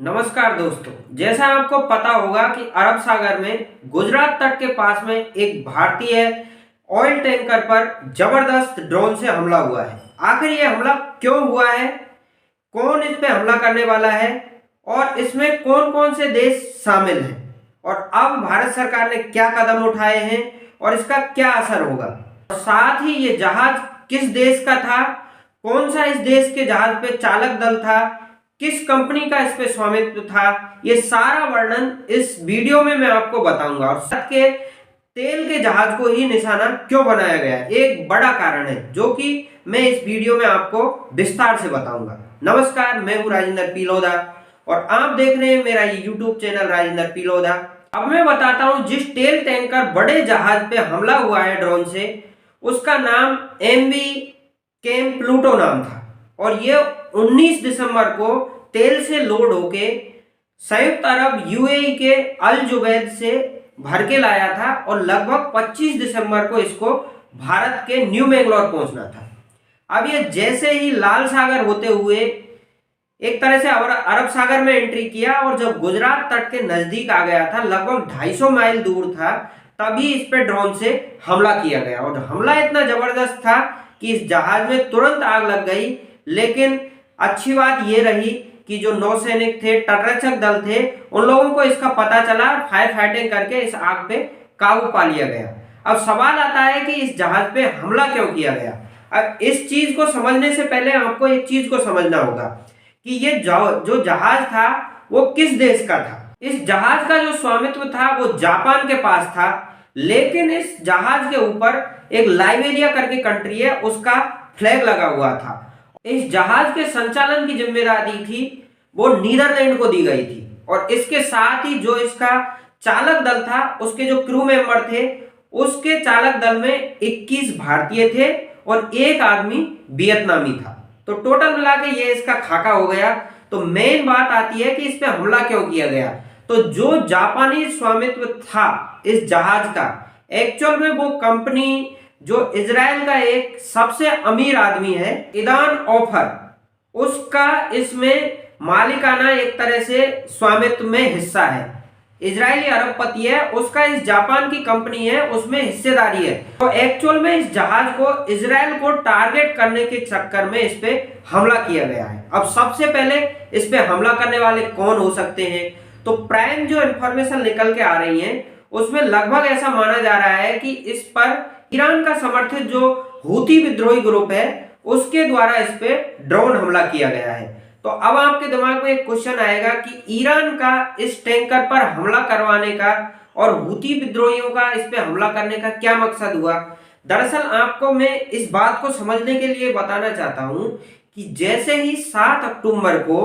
नमस्कार दोस्तों, जैसा आपको पता होगा कि अरब सागर में गुजरात तट के पास में एक भारतीय ऑयल टैंकर पर जबरदस्त ड्रोन से हमला हुआ है। आखिर ये हमला क्यों हुआ है, कौन इस पे हमला करने वाला है और इसमें कौन कौन से देश शामिल हैं और अब भारत सरकार ने क्या कदम उठाए हैं और इसका क्या असर होगा, और साथ ही ये जहाज किस देश का था, कौन सा इस देश के जहाज पे चालक दल था, किस कंपनी का इस पे स्वामित्व था, ये सारा वर्णन इस वीडियो में मैं आपको बताऊंगा। और साथ के तेल के जहाज को ही निशाना क्यों बनाया गया है, एक बड़ा कारण है जो कि मैं इस वीडियो में आपको विस्तार से बताऊंगा। नमस्कार, मैं हूं राजेंद्र पिलोदा और आप देख रहे हैं मेरा यूट्यूब चैनल राजेंद्र पिलोदा। अब मैं बताता हूं जिस तेल टैंकर बड़े जहाज पे हमला हुआ है ड्रोन से, उसका नाम MV केम प्लूटो नाम था और ये 19 दिसंबर को तेल से लोड होके संयुक्त अरब UAE के अल जुबैद से भर के लाया था और लगभग 25 दिसंबर को इसको भारत के न्यू मैंगलोर पहुंचना था। अब ये जैसे ही लाल सागर होते हुए एक तरह से अरब सागर में एंट्री किया और जब गुजरात तट के नजदीक आ गया था, लगभग 250 माइल दूर था, तभी इस पे ड्रोन से हमला किया गया और हमला इतना जबरदस्त था कि इस जहाज में तुरंत आग लग गई। लेकिन अच्छी बात यह रही कि जो नौसैनिक थे, तटरक्षक दल थे, उन लोगों को इसका पता चला, फायर फाइटिंग करके इस आग पे काबू पा लिया गया। अब सवाल आता है कि इस जहाज पे हमला क्यों किया गया। अब इस चीज को समझने से पहले आपको एक चीज को समझना होगा कि ये जो जहाज था वो किस देश का था। इस जहाज का जो स्वामित्व था वो जापान के पास था, लेकिन इस जहाज के ऊपर एक लाइबेरिया करके कंट्री है, उसका फ्लैग लगा हुआ था। इस जहाज के संचालन की जिम्मेदारी थी वो नीदरलैंड को दी गई थी और इसके साथ ही जो इसका चालक दल था, उसके जो क्रू मेंबर थे, उसके चालक दल में 21 भारतीय थे और एक आदमी वियतनामी था। तो टोटल मिला के ये इसका खाका हो गया। तो मेन बात आती है कि इस पे हमला क्यों किया गया। तो जो जापानी स्वामित्व था इस जहाज का, एक्चुअल में वो कंपनी जो इजराइल का एक सबसे अमीर आदमी है, इदान ऑफर, उसका इसमें मालिकाना एक तरह से स्वामित्व में हिस्सा है। इजरायली अरबपति है, उसका इस जापान की कंपनी है उसमें हिस्सेदारी है। तो एक्चुअल में इस जहाज को इजराइल को टारगेट करने के चक्कर में इस पे हमला किया गया है। अब सबसे पहले इस पे हमला करने वाले कौन हो सकते हैं, तो प्राइम जो इंफॉर्मेशन निकल के आ रही है उसमें लगभग ऐसा माना जा रहा है कि इस पर ईरान का समर्थित जो हूती विद्रोही ग्रुप है उसके द्वारा इस पे ड्रोन हमला किया गया है। तो अब आपके दिमाग में एक क्वेश्चन आएगा कि ईरान का इस टैंकर पर हमला करवाने का और हूती विद्रोहियों का इस पे हमला करने का क्या मकसद हुआ। दरअसल आपको मैं इस बात को समझने के लिए बताना चाहता हूं कि जैसे ही 7 अक्टूबर को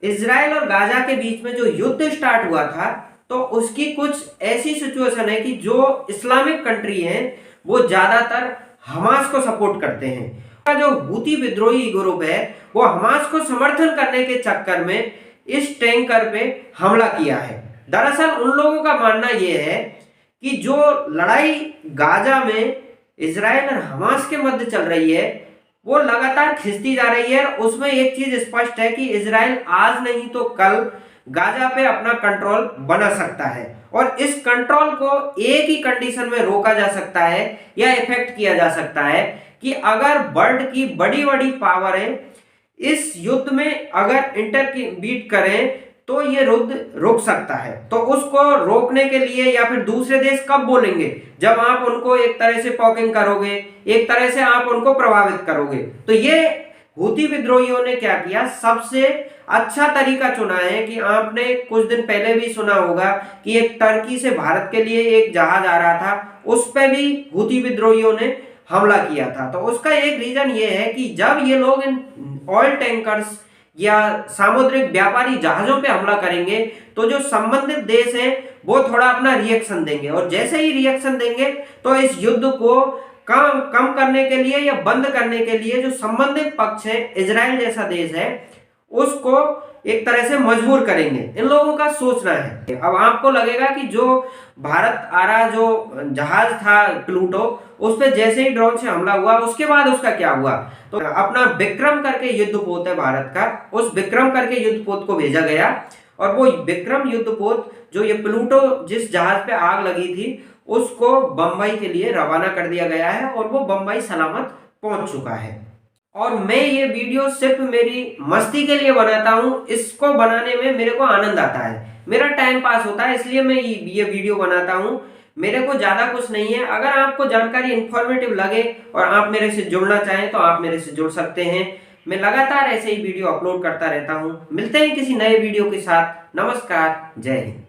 इजराइल और गाजा के बीच में जो युद्ध स्टार्ट हुआ था, तो उसकी कुछ ऐसी सिचुएशन है कि जो इस्लामिक कंट्री है वो ज्यादातर हमास को सपोर्ट करते हैं। जो हूती विद्रोही ग्रुप है वो हमास को समर्थन करने के चक्कर में इस टैंकर पे हमला किया है। दरअसल उन लोगों का मानना यह है कि जो लड़ाई गाजा में इजराइल और हमास के मध्य चल रही है वो लगातार खिंचती जा रही है। उसमें एक चीज स्पष्ट है कि इजराइल आज नहीं तो कल गाजा पे अपना कंट्रोल बना सकता है और इस कंट्रोल को एक ही कंडीशन में रोका जा सकता है या इफेक्ट किया जा सकता है कि अगर वर्ल्ड की बड़ी बड़ी पावरें इस युद्ध में अगर इंटरबीट करें तो ये युद्ध रुक सकता है। तो उसको रोकने के लिए या फिर दूसरे देश कब बोलेंगे, जब आप उनको एक तरह से पॉकिंग करोगे, एक तरह से आप उनको प्रभावित करोगे। तो ये हूती विद्रोहियों ने क्या किया, सबसे अच्छा तरीका चुना है कि आपने कुछ दिन पहले भी सुना होगा कि एक टर्की से भारत के लिए एक जहाज आ रहा था, उस पर भी हूती विद्रोहियों ने हमला किया था। तो उसका एक रीजन ये है कि जब ये लोग इन ऑयल टैंकर्स या सामुद्रिक व्यापारी जहाजों पे हमला करेंगे तो जो संबंधित देश हैं वो थोड़ा अपना रिएक्शन देंगे और जैसे ही रिएक्शन देंगे तो इस युद्ध को कम करने के लिए या बंद करने के लिए जो संबंधित पक्ष है, इजराइल जैसा देश है, उसको एक तरह से मजबूर करेंगे। इन लोगों का सोचना है। अब आपको लगेगा कि जो भारत आ रहा जो जहाज था प्लूटो, उस पे जैसे ही ड्रोन से हमला हुआ उसके बाद उसका क्या हुआ, तो अपना विक्रम करके युद्धपोत है भारत का, उस विक्रम करके युद्धपोत को भेजा गया और वो विक्रम युद्धपोत जो ये प्लूटो जिस जहाज पे आग लगी थी उसको बंबई के लिए रवाना कर दिया गया है और वो बंबई सलामत पहुंच चुका है। और मैं ये वीडियो सिर्फ मेरी मस्ती के लिए बनाता हूँ, इसको बनाने में मेरे को आनंद आता है, मेरा टाइम पास होता है, इसलिए मैं ये वीडियो बनाता हूँ। मेरे को ज़्यादा कुछ नहीं है। अगर आपको जानकारी इन्फॉर्मेटिव लगे और आप मेरे से जुड़ना चाहें तो आप मेरे से जुड़ सकते हैं। मैं लगातार ऐसे ही वीडियो अपलोड करता रहता हूँ। मिलते हैं किसी नए वीडियो के साथ। नमस्कार, जय हिंद।